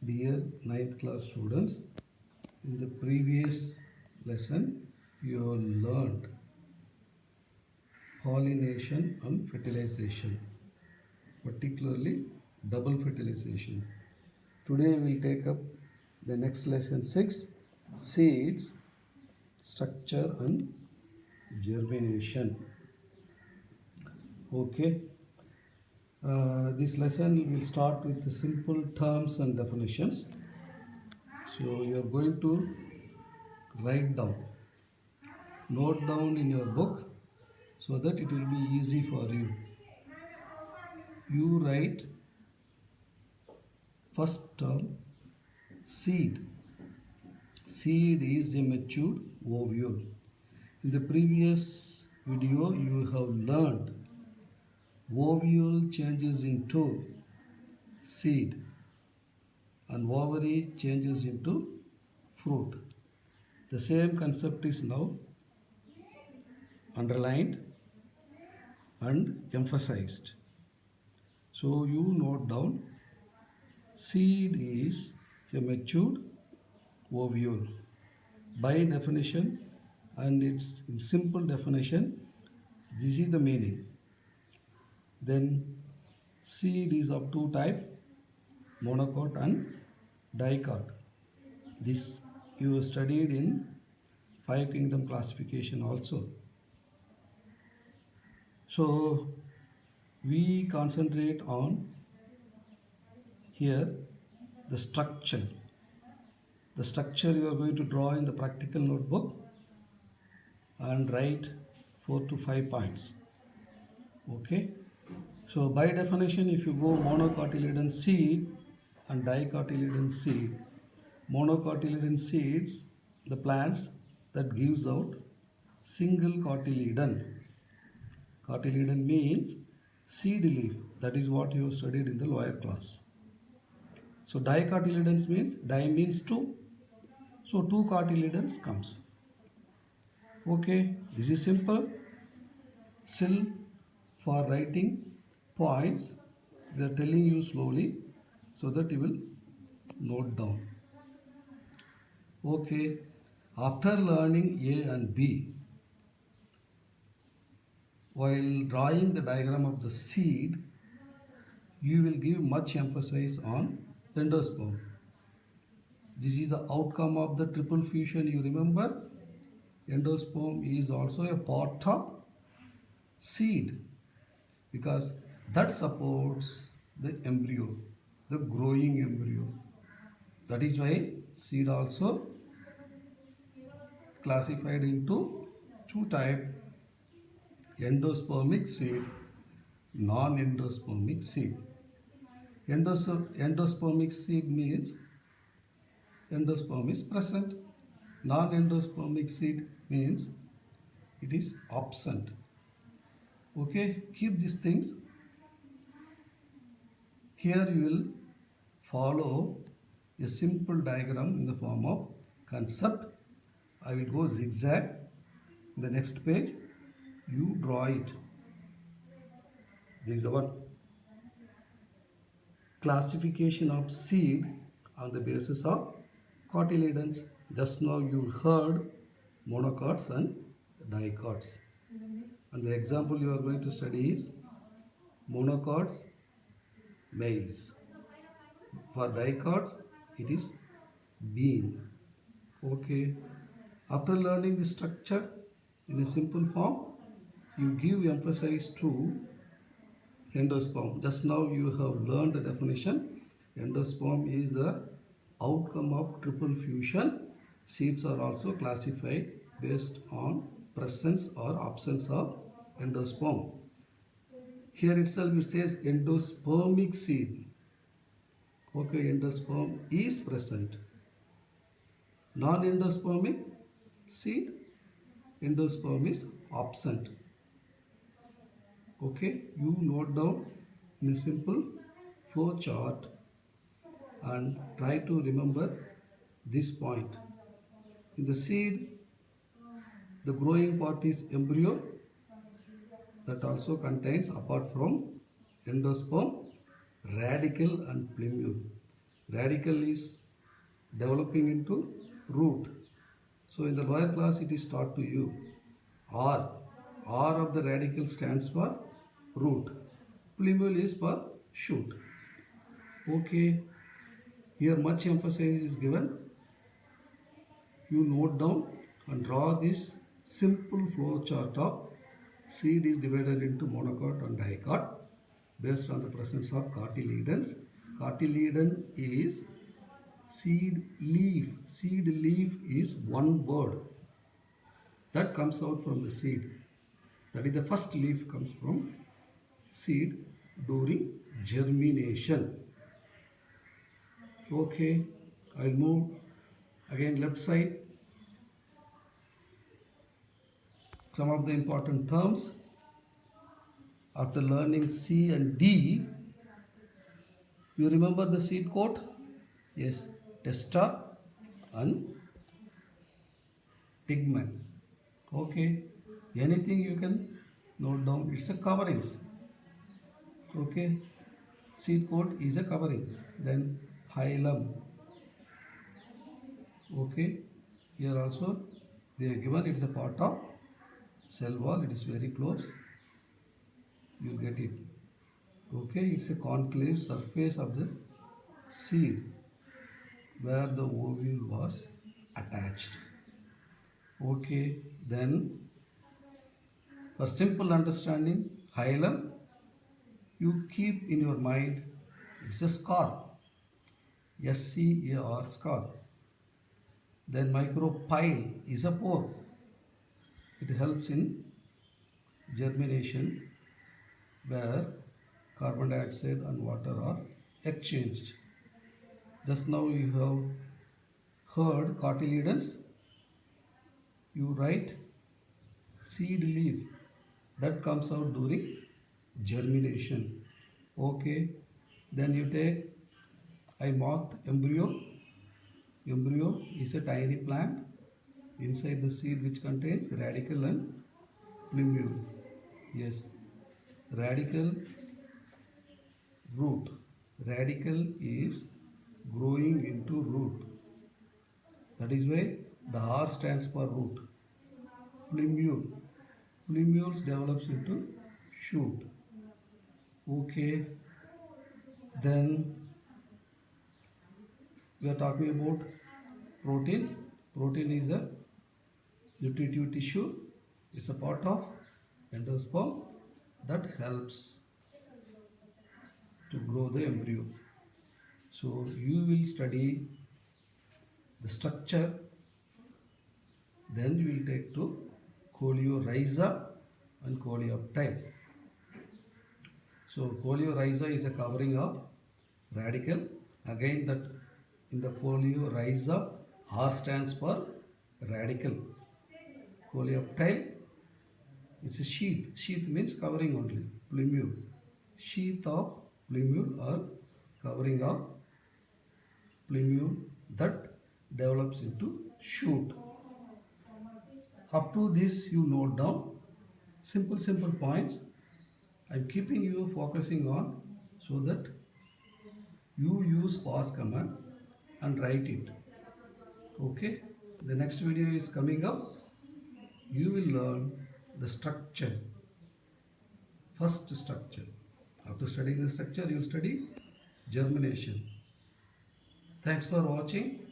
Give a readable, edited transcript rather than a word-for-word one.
Dear ninth class students, in the previous lesson you have learned pollination and fertilization, particularly double fertilization. Today we will take up the next lesson 6, seeds, structure and germination. Okay. This lesson will start with the simple terms and definitions. So you are going to write down, note down in your book so that it will be easy for you. You write first term, seed. Seed is a matured ovule. In the previous video you have learned ovule changes into seed and ovary changes into fruit. The same concept is now underlined and emphasized. So you note down, seed is a matured ovule. By definition and its in simple definition, this is the meaning. Then seed is of two types, monocot and dicot. This you studied in five kingdom classification also. So we concentrate on here the structure. The structure you are going to draw in the practical notebook and write 4 to 5 points. Okay. So by definition, if you go monocotyledon seed and dicotyledon seed, monocotyledon seeds, the plants that gives out single cotyledon. Cotyledon means seed leaf. That is what you studied in the lower class. So dicotyledons means di means two. So two cotyledons comes. Okay, this is simple. Still for writing points, we are telling you slowly so that you will note down. Okay, after learning A and B, while drawing the diagram of the seed, you will give much emphasis on endosperm. This is the outcome of the triple fusion, you remember? Endosperm is also a part of seed because that supports the embryo, the growing embryo. That is why seed also classified into two types, endospermic seed, non-endospermic seed. Endospermic seed means endosperm is present. Non-endospermic seed means it is absent. Okay, keep these things. Here you will follow a simple diagram in the form of concept. I will go zigzag. In the next page, you draw it. This is our classification of seed on the basis of cotyledons. Just now you heard monocots and dicots. And the example you are going to study is monocots, maize. For dicots, it is bean. Okay. After learning the structure in a simple form, you give emphasis to endosperm. Just now you have learned the definition. Endosperm is the outcome of triple fusion. Seeds are also classified based on presence or absence of endosperm. Here itself it says endospermic seed. Okay, endosperm is present. Non-endospermic seed, endosperm is absent. Okay, you note down in a simple flow chart and try to remember this point. In the seed, the growing part is embryo that also contains, apart from endosperm, radicle and plumule. Radicle is developing into root. So in the lower class it is taught to you. R. R of the radicle stands for root. Plumule is for shoot. Okay. Here much emphasis is given. You note down and draw this simple flow chart of seed is divided into monocot and dicot based on the presence of cotyledons. Cotyledon is seed leaf. Seed leaf is one bud that comes out from the seed. That is the first leaf comes from seed during germination. Okay, I'll move again left side. Some of the important terms after learning C and D. You remember the seed coat? Yes, testa and pigment. Okay, anything you can note down. It's a coverings. Okay, seed coat is a covering. Then hilum. Okay, here also they are given. It's a part of cell wall. It is very close. You get it. Okay, it's a concave surface of the seed where the ovule was attached. Okay, then for simple understanding, hilum you keep in your mind, it's a scar, SCAR scar. Then micropyle is a pore. It helps in germination where carbon dioxide and water are exchanged. Just now you have heard cotyledons. You write seed leaf that comes out during germination. Okay, then you take, I marked embryo. Embryo is a tiny plant inside the seed which contains radicle and plumule. Yes, radicle, root. Radicle is growing into root. That is why the R stands for root. Plumule. Plumules develops into shoot. Okay, then we are talking about protein. Protein is a nutritive tissue. It's a part of endosperm that helps to grow the embryo. So you will study the structure, then you will take to coleorhiza and coleoptile. So coleorhiza is a covering of radicle. Again that in the coleorhiza, R stands for radicle. Coleoptile, it's a sheath. Sheath means covering only. Plumule. Sheath of plumule or covering of plumule that develops into shoot. Up to this you note down simple points. I am keeping you focusing on so that you use pause command and write it. Okay, the next video is coming up. You will learn the structure, first structure. After studying the structure, you will study germination. Thanks for watching.